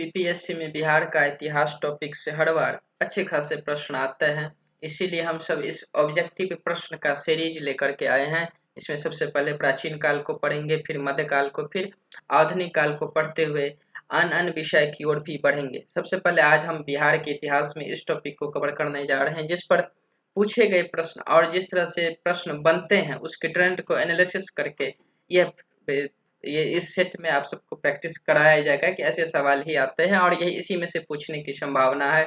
BPSC में बिहार का इतिहास टॉपिक से हर बार अच्छे खासे प्रश्न आते हैं। इसीलिए हम सब इस ऑब्जेक्टिव प्रश्न का सीरीज लेकर के आए हैं। इसमें सबसे पहले प्राचीन काल को पढ़ेंगे, फिर मध्यकाल को, फिर आधुनिक काल को पढ़ते हुए अन्य विषय की ओर भी बढ़ेंगे। सबसे पहले आज हम बिहार के इतिहास में इस टॉपिक को कवर करने जा रहे हैं, जिस पर पूछे गए प्रश्न और जिस तरह से प्रश्न बनते हैं उसके ट्रेंड को एनालिसिस करके यह ये इस सेट में आप सबको प्रैक्टिस कराया जाएगा कि ऐसे सवाल ही आते हैं और यही इसी में से पूछने की संभावना है।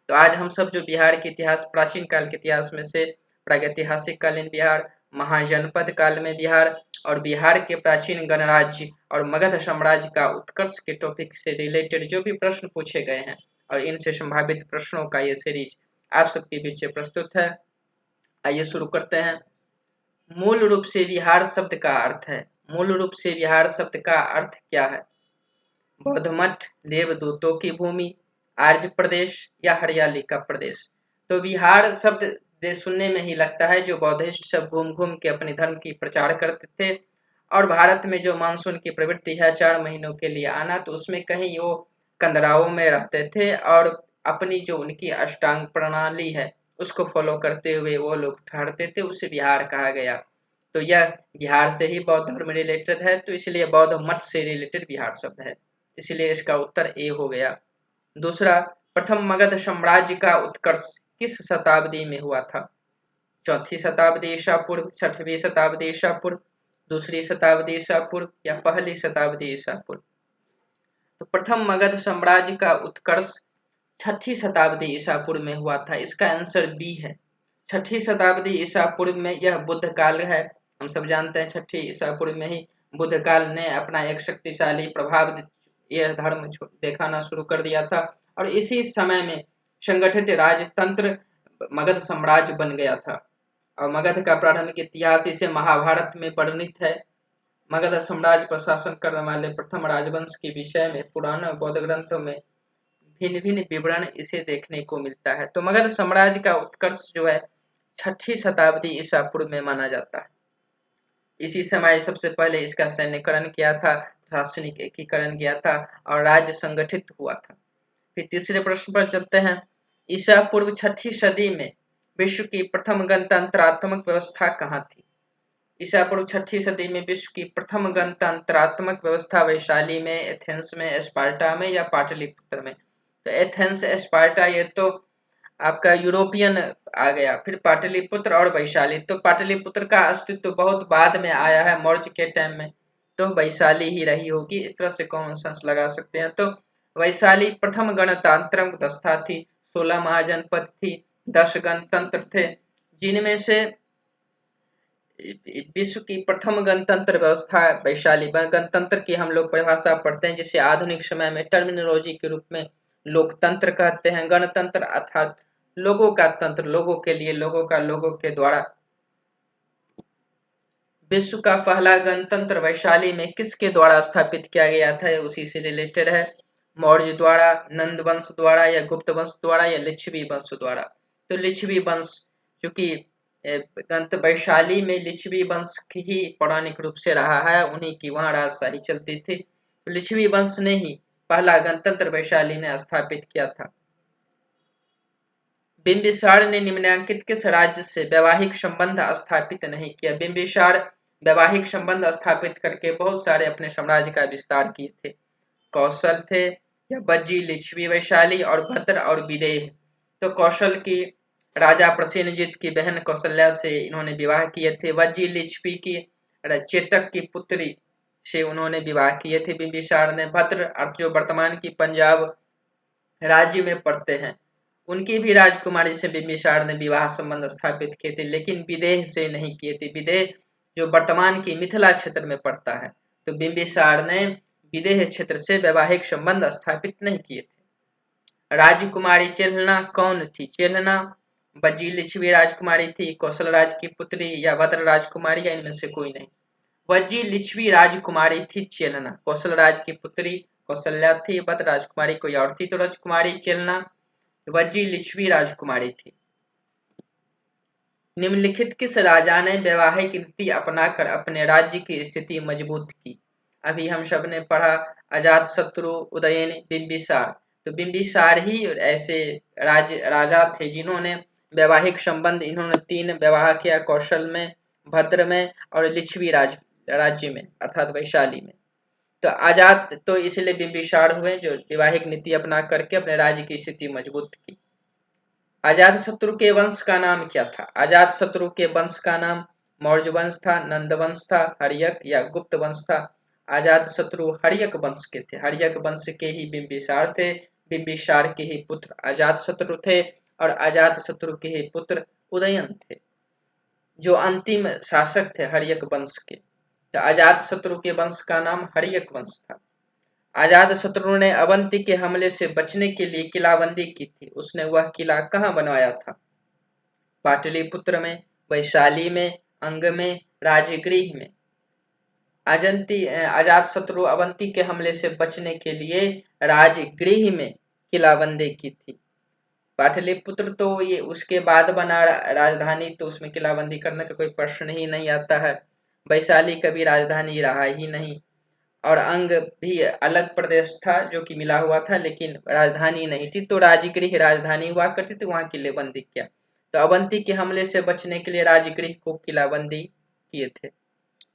तो आज हम सब जो बिहार के इतिहास, प्राचीन काल के इतिहास में से प्रागैतिहासिक कालीन बिहार, महाजनपद काल में बिहार और बिहार के प्राचीन गणराज्य और मगध साम्राज्य का उत्कर्ष के टॉपिक से रिलेटेड जो भी प्रश्न पूछे गए हैं और इनसे संभावित प्रश्नों का ये सीरीज आप सबके बीच में प्रस्तुत है। आइए शुरू करते हैं। मूल रूप से बिहार शब्द का अर्थ है। मूल रूप से बिहार शब्द का अर्थ क्या है? बौद्ध मठ, देवदूतों की भूमि, आर्य प्रदेश या हरियाली का प्रदेश। तो बिहार शब्द सुनने में ही लगता है जो बौद्धिस्ट सब घूम घूम के अपने धर्म की प्रचार करते थे। और भारत में जो मानसून की प्रवृत्ति है 4 महीनों के लिए आना, तो उसमें कहीं वो कंदराओं में रहते थे और अपनी जो उनकी अष्टांग प्रणाली है उसको फॉलो करते हुए वो लोग ठहरते थे, उसे बिहार कहा गया। तो यह बिहार से ही बौद्ध धर्म रिलेटेड है, तो इसलिए बौद्ध मठ से रिलेटेड बिहार शब्द है, इसलिए इसका उत्तर ए हो गया। दूसरा, प्रथम मगध साम्राज्य का उत्कर्ष किस शताब्दी में हुआ था? चौथी शताब्दी ईसा पूर्व, छठवीं शताब्दी ईसा पूर्व, दूसरी शताब्दी ईसा पूर्व या पहली शताब्दी ईसा पूर्व? तो प्रथम मगध साम्राज्य का उत्कर्ष छठी शताब्दी ईसा पूर्व में हुआ था। इसका आंसर बी है। छठी शताब्दी ईसा पूर्व में यह बुद्ध काल है। हम सब जानते हैं छठी ईसा पूर्व में ही बुद्ध काल ने अपना एक शक्तिशाली प्रभाव यह धर्म दिखाना शुरू कर दिया था और इसी समय में संगठित राजतंत्र मगध साम्राज्य बन गया था। और मगध का प्रारंभिक इतिहास इसे महाभारत में वर्णित है। मगध साम्राज्य पर शासन करने वाले प्रथम राजवंश के विषय में पुराने बौद्ध ग्रंथों में भिन्न भिन्न विवरण इसे देखने को मिलता है। तो मगध साम्राज्य का उत्कर्ष जो है छठी शताब्दी ईसा पूर्व में माना जाता है। इसी समय सबसे पहले इसका सैन्यकरण किया था, प्रशासनिक एकीकरण किया था और राज्य संगठित हुआ था। फिर तीसरे प्रश्न पर चलते हैं। ईसा पूर्व छठी सदी में विश्व की प्रथम गणतंत्रात्मक व्यवस्था कहाँ थी? ईसा पूर्व छठी सदी में विश्व की प्रथम गणतंत्रात्मक व्यवस्था वैशाली में, एथेंस में, स्पार्टा में या पाटलिपुत्र में? तो एथेंस, स्पार्टा ये तो आपका यूरोपियन आ गया। फिर पाटलिपुत्र और वैशाली। तो पाटलिपुत्र का अस्तित्व बहुत बाद में आया है, मौर्य के टाइम में, तो वैशाली ही रही होगी। इस तरह से कॉमन सेंस लगा सकते हैं। तो वैशाली प्रथम गणतंत्र व्यवस्था थी। 16 महाजनपद थी, 10 गणतंत्र थे, जिनमें से विश्व की प्रथम गणतंत्र व्यवस्था वैशाली। गणतंत्र की हम लोग परिभाषा पढ़ते हैं जिसे आधुनिक समय में टर्मिनोलॉजी के रूप में लोकतंत्र कहते हैं। गणतंत्र अर्थात लोगों का तंत्र, लोगों के लिए, लोगों का लोगों के द्वारा। विश्व का पहला गणतंत्र वैशाली में किसके द्वारा स्थापित किया गया था? उसी से रिलेटेड है। मौर्य द्वारा, नंद वंश द्वारा या गुप्त वंश द्वारा या लिच्छवी वंश द्वारा? तो लिच्छवी वंश, चूंकि वैशाली में लिच्छवी वंश ही पौराणिक रूप से रहा है, उन्हीं की वहां राजशाही चलती थी। तो लिच्छवी वंश ने ही पहला गणतंत्र वैशाली में स्थापित किया था। बिंबिसार ने निम्नलिखित किस राज्य से वैवाहिक संबंध स्थापित नहीं किया? बिंबिसार वैवाहिक संबंध स्थापित करके बहुत सारे अपने साम्राज्य का विस्तार किए थे। कौशल थे या बज्जी, लिच्छवी, वैशाली और भद्र और विदेह? तो कौशल की राजा प्रसेनजित की बहन कौशल्या से इन्होंने विवाह किए थे। वज्जी लिच्छवी की चेतक की पुत्री से उन्होंने विवाह किए थे बिंबिसार ने। भद्र जो वर्तमान की पंजाब राज्य में पड़ते हैं, उनकी भी राजकुमारी से बिंबिसार ने विवाह संबंध स्थापित किए थे, लेकिन विदेह से नहीं किए थे। विदेह जो वर्तमान की मिथिला क्षेत्र में पड़ता है, तो बिंबिसार ने विदेह क्षेत्र से वैवाहिक संबंध स्थापित नहीं किए थे। राजकुमारी चेलना कौन थी? चेलना बज्जी लिच्छवी राजकुमारी थी, कौशल राज की पुत्री या भद्र राजकुमारी या इनमें से कोई नहीं? वज्जी लिच्छवी राजकुमारी थी चेलना। कौशल राज की पुत्री कौशल्या थी, भद्र राजकुमारी कोई और थी, तो राजकुमारी चेलना वज्जी लिच्छवी राजकुमारी थी। निम्नलिखित किस राजा ने वैवाहिक नीति अपनाकर अपने राज्य की स्थिति मजबूत की? अभी हम सब ने पढ़ा अजात शत्रु उदयन बिंबिसार, तो बिंबिसार ही ऐसे राजा थे जिन्होंने वैवाहिक संबंध इन्होंने 3 विवाह किया, कौशल में, भद्र में और लिच्छवी राज्य में अर्थात वैशाली में। तो अजात तो इसलिए बिंबिसार हुए जो वैवाहिक नीति अपना करके अपने राज्य की स्थिति मजबूत की। अजात शत्रु के वंश का नाम क्या था? अजात शत्रु के वंश का नाम मौर्य वंश था, नंद वंश था, हर्यक या गुप्त वंश था। अजात शत्रु हर्यक वंश के थे, हर्यक वंश के ही बिंबिसार थे, बिंबिसार के ही पुत्र अजात शत्रु थे और अजात शत्रु के ही पुत्र उदयन थे जो अंतिम शासक थे हर्यक वंश के। तो अजात शत्रु के वंश का नाम हर्यक वंश था। अजात शत्रु ने अवंती के हमले से बचने के लिए किलाबंदी की थी। उसने वह किला कहाँ बनवाया था? पाटलिपुत्र में, वैशाली में, अंग में, राजगृह में। अजात शत्रु अवंती के हमले से बचने के लिए राजगृह में किलाबंदी की थी। पाटलिपुत्र तो ये उसके बाद बना राजधानी, तो उसमें किलाबंदी करने का कोई प्रश्न ही नहीं आता है। वैशाली कभी राजधानी रहा ही नहीं और अंग भी अलग प्रदेश था जो कि मिला हुआ था लेकिन राजधानी नहीं थी, तो राजगृह राजधानी हुआ करती थी, वहां किलेबंदी किया। तो अवंती के हमले से बचने के लिए राजगृह को किलाबंदी किए थे।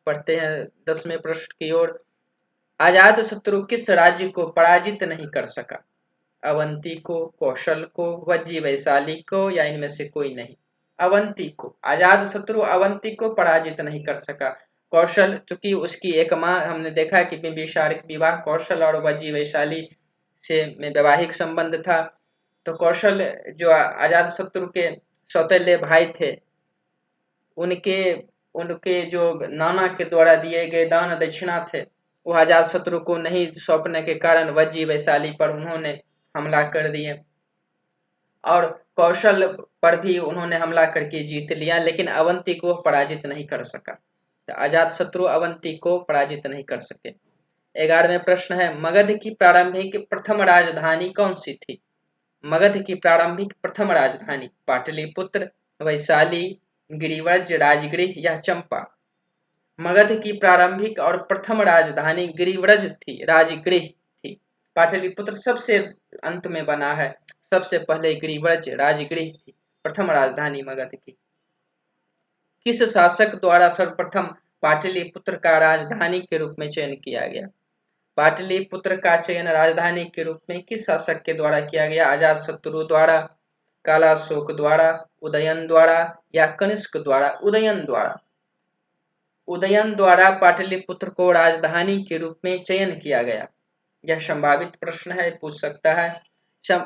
पढ़ते हैं 10वें प्रश्न की ओर। अजात शत्रु किस राज्य को पराजित नहीं कर सका? अवंती को, कौशल को, वज्जी वैशाली को या इनमें से कोई नहीं? अवंती को। अजात शत्रु अवंती को पराजित नहीं कर सका। कौशल, चूंकि उसकी एक माँ हमने देखा कि बिंबिसार विवाह कौशल और वज्जी वैशाली से में वैवाहिक संबंध था, तो कौशल जो अजात शत्रु के सौतेले भाई थे, उनके उनके जो नाना के द्वारा दिए गए दान दक्षिणा थे वो अजात शत्रु को नहीं सौंपने के कारण वज्जी वैशाली पर उन्होंने हमला कर दिए और कौशल पर भी उन्होंने हमला करके जीत लिया, लेकिन अवंती को पराजित नहीं कर सका। तो अजात शत्रु अवंती को पराजित नहीं कर सके। 11वें प्रश्न है, मगध की प्रारंभिक प्रथम राजधानी कौन सी थी? मगध की प्रारंभिक प्रथम राजधानी पाटलिपुत्र, वैशाली, गिरिव्रज, राजगृह या चंपा? मगध की प्रारंभिक और प्रथम राजधानी गिरिव्रज थी, राजगृह थी। पाटलिपुत्र सबसे अंत में बना है, सबसे पहले गिरिव्रज राजगृह थी प्रथम राजधानी मगध की। किस शासक द्वारा सर्वप्रथम पाटलिपुत्र का राजधानी के रूप में चयन किया गया? पाटलिपुत्र का चयन राजधानी के रूप में किस शासक के द्वारा किया गया? अजातशत्रु द्वारा, कालाशोक द्वारा, उदयन द्वारा या कनिष्क द्वारा? उदयन द्वारा। उदयन द्वारा पाटलिपुत्र को राजधानी के रूप में चयन किया गया। यह संभावित प्रश्न है, पूछ सकता है।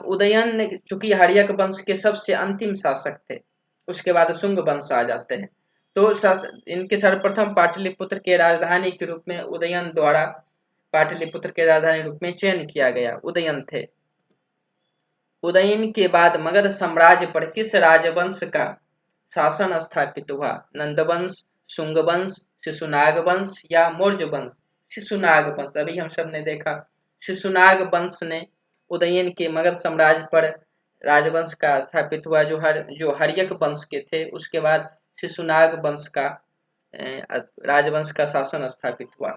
उदयन चूंकि हर्यक वंश के सबसे अंतिम शासक थे, उसके बाद शुंग वंश आ जाते हैं, तो इनके सर्वप्रथम पाटलिपुत्र के राजधानी के रूप में उदयन द्वारा पाटलिपुत्र के राजधानी रूप में चयन किया गया, उदयन थे। उदयन के बाद मगध साम्राज्य पर किस राजवंश का शासन स्थापित हुआ? नंदवंश, शुंग वंश, शिशुनाग वंश या मौर्य वंश? शिशुनाग वंश। अभी हम सब ने देखा शिशुनाग वंश ने उदयन के मगध साम्राज्य पर राजवंश का स्थापित हुआ, जो हर्यक वंश के थे। उसके बाद शिशुनाग वंश का राजवंश का शासन स्थापित हुआ।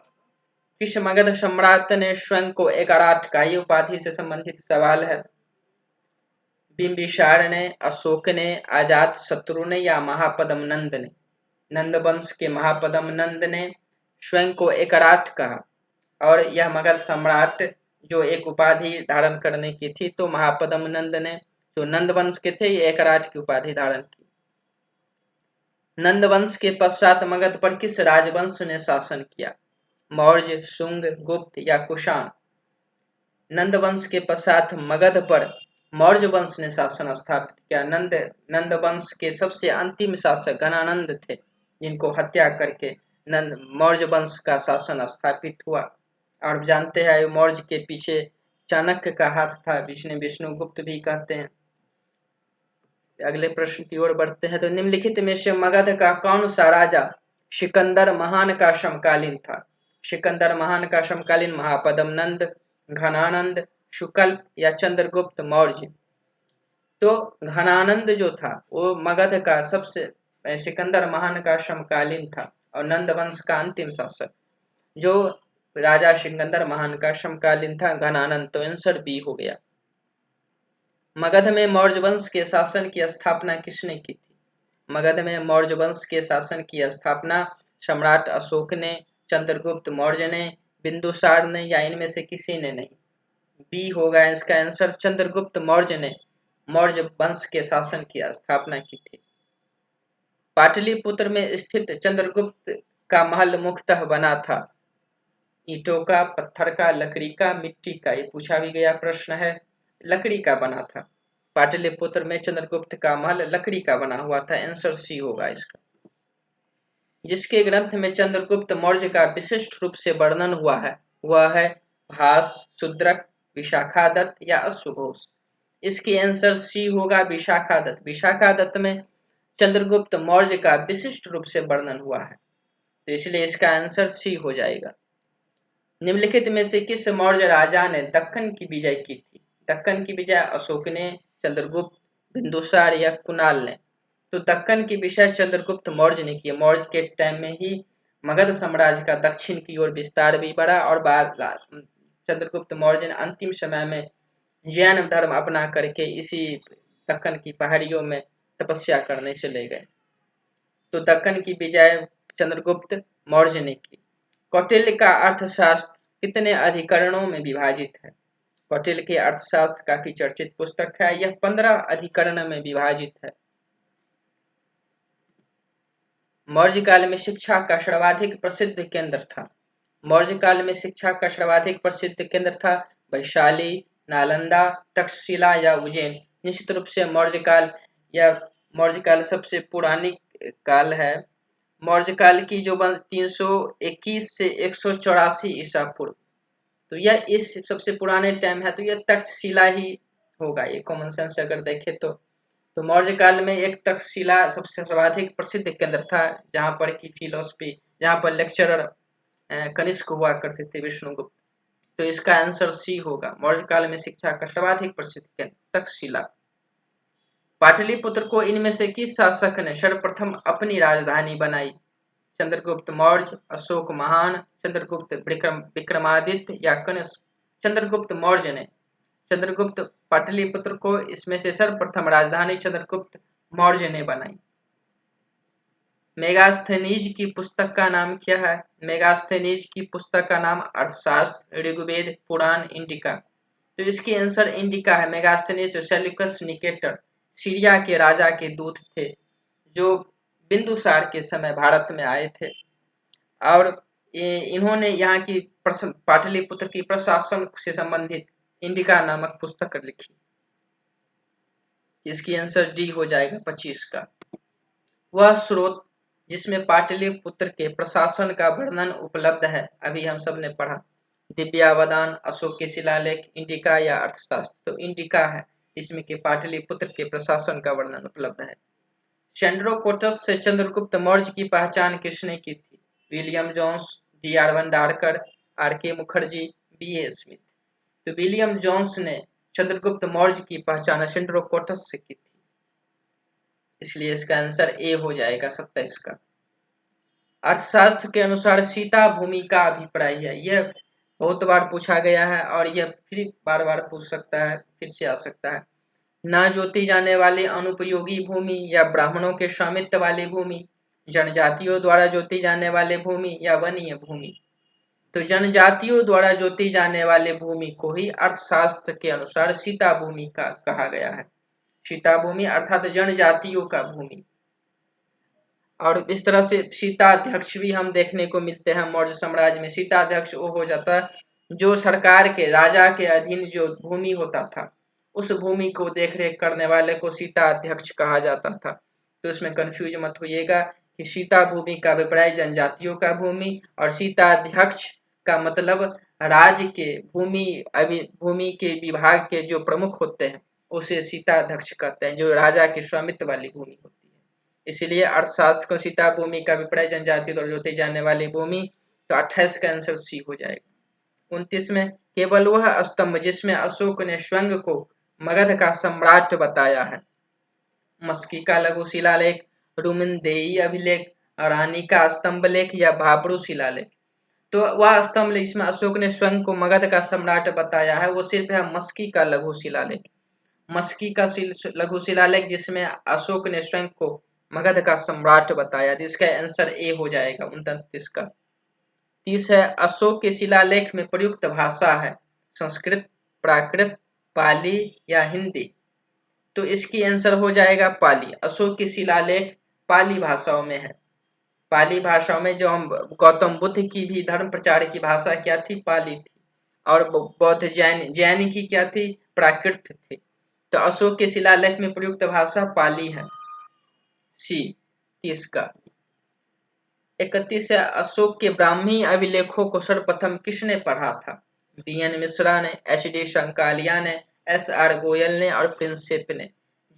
किस मगध सम्राट ने स्वयं को एकराट का? ये उपाधि से संबंधित सवाल है। बिंबिसार ने, अशोक ने, अजात शत्रु ने या महापद्म नंद ने? नंद वंश के महापद्म नंद ने स्वयं को एकराट कहा और यह मगध सम्राट जो एक उपाधि धारण करने की थी, तो महापद्म नंद ने जो नंद वंश के थे ये एकराट की उपाधि धारण की। नंद वंश के पश्चात मगध पर किस राजवंश ने शासन किया? मौर्य, शुंग, गुप्त या कुषाण? नंद वंश के पश्चात मगध पर मौर्य वंश ने शासन स्थापित किया। नंद वंश के सबसे अंतिम शासक घनानंद थे, जिनको हत्या करके मौर्य वंश का शासन स्थापित हुआ। और जानते हैं मौर्य के पीछे चाणक्य का हाथ था, विष्णुगुप्त भी कहते हैं। अगले प्रश्न की ओर बढ़ते हैं। तो निम्नलिखित में से मगध का कौन सा राजा सिकंदर महान का समकालीन था? सिकंदर महान का समकालीन महापद्म नंद, घनानंद, शुक्ल या चंद्रगुप्त मौर्य? तो घनानंद जो था वो मगध का सबसे सिकंदर महान का समकालीन था और नंद वंश का अंतिम शासक। जो राजा सिकंदर महान का समकालीन था। घनानंद, तो आंसर बी हो गया। मगध में मौर्य वंश के शासन की स्थापना किसने की थी? मगध में मौर्य वंश के शासन की स्थापना सम्राट अशोक ने, चंद्रगुप्त मौर्य ने, बिंदुसार ने, या इनमें से किसी ने नहीं। बी होगा इसका आंसर, चंद्रगुप्त मौर्य ने मौर्य वंश के शासन की स्थापना की थी। पाटलिपुत्र में स्थित चंद्रगुप्त का महल मुख्यतः बना था ईंटों का, पत्थर का, लकड़ी का, मिट्टी का। ये पूछा भी गया प्रश्न है, लकड़ी का बना था। पाटलिपुत्र में चंद्रगुप्त का महल लकड़ी का बना हुआ था। आंसर सी होगा इसका। जिसके ग्रंथ में चंद्रगुप्त मौर्य का विशिष्ट रूप से वर्णन हुआ है वह है भास, शूद्रक, विशाखादत्त या अश्वघोष। इसकी आंसर सी होगा, विशाखादत्त। विशाखादत्त में चंद्रगुप्त मौर्य का विशिष्ट रूप से वर्णन हुआ है, तो इसलिए इसका आंसर सी हो जाएगा। निम्नलिखित में से किस मौर्य राजा ने दक्कन की विजय की थी? दक्कन की विजय अशोक ने, चंद्रगुप्त, बिंदुसार या कुणाल ने? तो दक्कन की विजय चंद्रगुप्त मौर्य ने की। मौर्य के टाइम में ही मगध साम्राज्य का दक्षिण की ओर विस्तार भी बढ़ा और बाद चंद्रगुप्त मौर्य ने अंतिम समय में जैन धर्म अपना करके इसी दक्कन की पहाड़ियों में तपस्या करने चले गए। तो दक्कन की विजय चंद्रगुप्त मौर्य ने की। कौटिल्य का अर्थशास्त्र कितने अधिकरणों में विभाजित है? कौटिल्य के अर्थशास्त्र काफी चर्चित पुस्तक है। यह 15 अधिकरण में विभाजित है। मौर्य काल में शिक्षा का सर्वाधिक प्रसिद्ध केंद्र था। मौर्य काल में शिक्षा का सर्वाधिक प्रसिद्ध केंद्र था वैशाली, नालंदा, तक्षशिला या उज्जैन। निश्चित रूप से मौर्य काल या मौर्य काल सबसे पुरानी काल है। मौर्य काल की जो 321 से 184 ईसा पूर्व, तो यह इस सबसे पुराने टाइम है, तो यह तक्षशिला ही होगा। ये कॉमन सेंस अगर देखें तो मौर्य काल में एक तक्षशिला सबसे सर्वाधिक प्रसिद्ध केंद्र था, जहाँ पर की फिलोसफी, जहाँ पर लेक्चरर कनिष्क हुआ करते थे, विष्णुगुप्त। तो इसका आंसर सी होगा, मौर्य काल में शिक्षा का सर्वाधिक प्रसिद्ध केंद्र तक्षशिला। पाटलिपुत्र को इनमें से किस शासक ने सर्वप्रथम अपनी राजधानी बनाई? चंद्रगुप्त मौर्य, अशोक महान, चंद्रगुप्त विक्रमादित्य या कनिष्क? चंद्रगुप्त मौर्य ने। चंद्रगुप्त पाटलिपुत्र को इसमें से सर्वप्रथम राजधानी चंद्रगुप्त मौर्य ने बनाई। मेगास्थनीज की पुस्तक का नाम क्या है? मेगास्थनीज की पुस्तक का नाम अर्थशास्त्र, ऋग्वेद, पुराण, इंडिका। तो इसकी आंसर इंडिका है। मेगास्थनीज सेल्यूकस निकेटर सीरिया के राजा के दूत थे, जो बिंदुसार के समय भारत में आए थे, और इन्होंने यहाँ की पाटलिपुत्र की प्रशासन से संबंधित इंडिका नामक पुस्तक लिखी। इसकी आंसर डी हो जाएगा 25 का। वह स्रोत जिसमें पाटलिपुत्र के प्रशासन का वर्णन उपलब्ध है, अभी हम सब ने पढ़ा, दिव्यावदान, अशोक के शिलालेख, इंडिका या अर्थशास्त्र? तो इंडिका है इसमें के पाटलिपुत्र के प्रशासन का वर्णन उपलब्ध है। सेंड्रोकोटस से चंद्रगुप्त मौर्य की पहचान किसने की थी? William Jones, D.R. Bhandarkar, R.K. Mukherjee, B.A. Smith? तो विलियम जोन्स ने चंद्रगुप्त मौर्य की पहचान सेंड्रोकोटस से की थी, इसलिए इसका आंसर ए हो जाएगा 27 का। अर्थशास्त्र के अनुसार सीता भूमि का अभिप्राय है। यह बहुत बार पूछा गया है और यह फिर बार बार पूछ सकता है, फिर से आ सकता है। न जोती जाने वाली अनुपयोगी भूमि या ब्राह्मणों के स्वामित्व वाली भूमि, जनजातियों द्वारा जोती जाने वाली भूमि या वनीय भूमि? तो जनजातियों द्वारा जोती जाने वाली भूमि को ही अर्थशास्त्र के अनुसार सीता भूमि का कहा गया है। सीता भूमि अर्थात जनजातियों का भूमि। और इस तरह से सीताध्यक्ष भी हम देखने को मिलते हैं मौर्य साम्राज्य में। सीताध्यक्ष वो हो जाता है जो सरकार के, राजा के अधीन जो भूमि होता था, उस भूमि को देखरेख करने वाले को सीताध्यक्ष कहा जाता था। तो इसमें कंफ्यूज मत होइएगा कि सीता भूमि का अभिप्राय जनजातियों का भूमि, और सीताध्यक्ष का मतलब राज्य के भूमि के विभाग के जो प्रमुख होते हैं उसे सीताध्यक्ष कहते हैं, जो राजा के स्वामित्व वाली भूमि होती है। इसलिए अर्थशास्त्र को सीता भूमि का अभिप्राय जनजाति द्वारा जोती जाने वाली भूमि। तो 28 का आंसर सी हो जाएगा। 29 में केवल वह स्तंभ जिसमें अशोक ने स्वयं को मगध का सम्राट बताया है, मस्की का लघु शिलालेख, रुमिनदेई अभिलेख, रानी का स्तंभ लेख या भाब्रू शिलालेख? तो वह स्तंभ जिसमें अशोक ने स्वयं को मगध का सम्राट बताया है वो सिर्फ है मस्की का लघु शिलालेख। मस्की का लघु शिलालेख जिसमें अशोक ने स्वयं को मगध का सम्राट बताया, जिसका आंसर ए हो जाएगा 29 का। 30 है अशोक के शिलालेख में प्रयुक्त भाषा है संस्कृत, प्राकृत, पाली या हिंदी। तो इसकी आंसर हो जाएगा पाली। अशोक की शिलालेख पाली भाषाओं में है। पाली भाषा में जो हम गौतम बुद्ध की भी धर्म प्रचार की भाषा क्या थी, पाली थी। और बौद्ध जैन की क्या थी, प्राकृत थी। तो अशोक के शिलालेख में प्रयुक्त भाषा पाली है, सी 30 का। 31 है अशोक के ब्राह्मी अभिलेखों को सर्वप्रथम किसने पढ़ा था? बी.एन. मिश्रा ने, एच.डी. शंकालिया ने, एस.आर. गोयल ने और प्रिंसेप ने।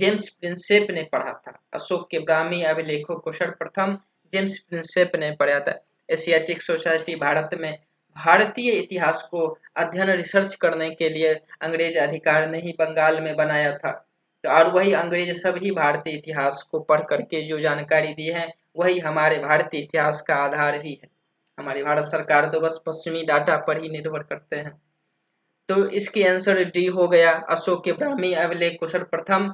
जेम्स प्रिंसेप ने पढ़ा था। अशोक के ब्राह्मी अभिलेखों को सर्वप्रथम जेम्स प्रिंसेप ने पढ़ा था। एशियाटिक सोसाइटी भारत में भारतीय इतिहास को अध्ययन रिसर्च करने के लिए अंग्रेज अधिकार ने ही बंगाल में बनाया था। और वही अंग्रेज सभी भारतीय इतिहास को पढ़ करके जो जानकारी दी है वही हमारे भारतीय इतिहास का आधार ही है। हमारी भारत सरकार तो बस पश्चिमी डाटा पर ही निर्भर करते हैं। तो इसकी आंसर डी हो गया। अशोक के ब्राह्मी अभिलेख को सर्वप्रथम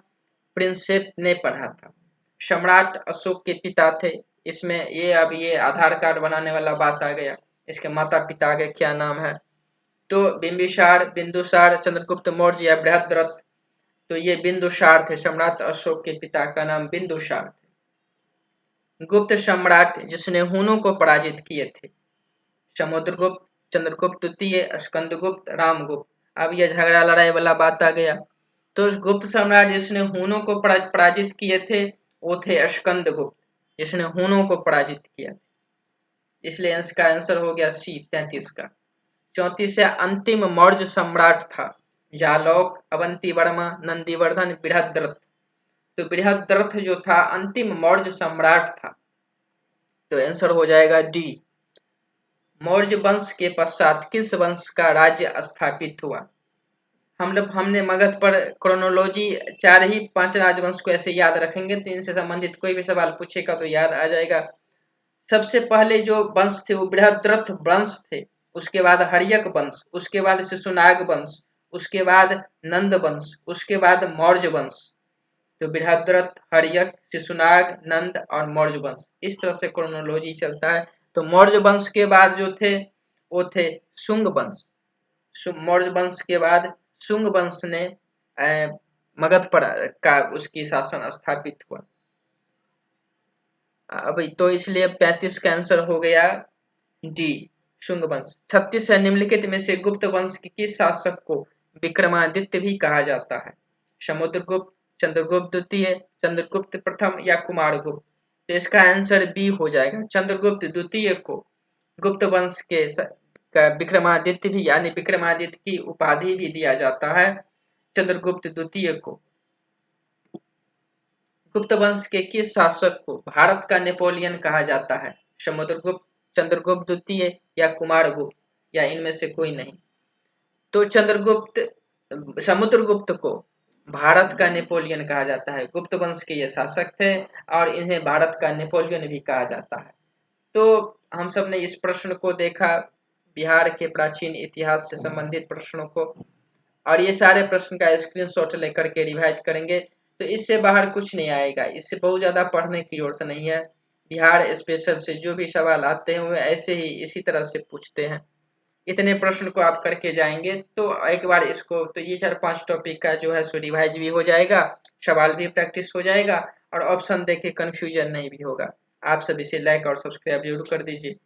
प्रिंसेप ने पढ़ा था। सम्राट अशोक के पिता थे। इसमें ये आधार कार्ड बनाने वाला बात आ गया। इसके माता पिता के क्या नाम है? तो बिंबिसार, बिंदुसार, चंद्रगुप्त मौर्य या बृहद्रथ। तो ये बिंदुसार थे। सम्राट अशोक के पिता का नाम बिंदुसार थे। गुप्त सम्राट जिसने हुनों को पराजित किए थे? समुद्रगुप्त, चंद्रगुप्त द्वितीय, स्कंदगुप्त, रामगुप्त। अब यह झगड़ा लड़ाई वाला बात आ गया। तो गुप्त सम्राट जिसने हुनों को पराजित किए थे वो थे स्कंदगुप्त, जिसने हुनों को पराजित किया था। इसलिए इसका आंसर हो गया सी 33 का। 34 अंतिम मौर्य सम्राट था? जालौक, अवंती वर्मा, नंदीवर्धन, बृहद्रथ। तो बृहद्रथ जो था अंतिम मौर्य सम्राट था। तो आंसर हो जाएगा डी। मौर्य वंश के पश्चात किस वंश का राज्य स्थापित हुआ? हमने मगध पर क्रोनोलॉजी 4 ही 5 राजवंश को ऐसे याद रखेंगे तो इनसे संबंधित कोई भी सवाल पूछेगा तो याद आ जाएगा। सबसे पहले जो वंश थे वो बृहद्रथ वंश थे, उसके बाद हर्यक वंश, उसके बाद शिशुनाग वंश, उसके बाद नंद वंश, उसके बाद मौर्य वंश। तो बृहद्रथ, हर्यक, शिशुनाग, नंद और मौर्य वंश, इस तरह से क्रोनोलॉजी चलता है। तो मौर्य वंश के बाद जो थे वो थे शुंग वंश। मौर्य वंश के बाद शुंग वंश ने मगध पर का उसकी शासन स्थापित हुआ। अब तो इसलिए 35 का आंसर हो गया डी, शुंग वंश। 36 है निम्नलिखित में से गुप्त वंश के किस शासक को विक्रमादित्य भी कहा जाता है? समुद्रगुप्त, चंद्रगुप्त द्वितीय, चंद्रगुप्त प्रथम या कुमारगुप्त। तो इसका आंसर बी हो जाएगा। चंद्रगुप्त द्वितीय को गुप्त वंश के विक्रमादित्य भी यानी विक्रमादित्य की उपाधि भी दिया जाता है चंद्रगुप्त द्वितीय को। गुप्त वंश के किस शासक को भारत का नेपोलियन कहा जाता है? समुद्रगुप्त, चंद्रगुप्त द्वितीय या कुमारगुप्त या इनमें से कोई नहीं। तो समुद्रगुप्त को भारत का नेपोलियन कहा जाता है। गुप्त वंश के ये शासक थे और इन्हें भारत का नेपोलियन भी कहा जाता है। तो हम सब ने इस प्रश्न को देखा, बिहार के प्राचीन इतिहास से संबंधित प्रश्नों को, और ये सारे प्रश्न का स्क्रीनशॉट लेकर के रिवाइज करेंगे तो इससे बाहर कुछ नहीं आएगा। इससे बहुत ज़्यादा पढ़ने की जरूरत नहीं है। बिहार स्पेशल से जो भी सवाल आते हैं वो ऐसे ही इसी तरह से पूछते हैं। इतने प्रश्न को आप करके जाएंगे तो एक बार इसको तो ये 4-5 टॉपिक का जो है सो रिवाइज भी हो जाएगा, सवाल भी प्रैक्टिस हो जाएगा और ऑप्शन देख के कन्फ्यूजन नहीं भी होगा। आप सब इसे लाइक और सब्सक्राइब जरूर कर दीजिए।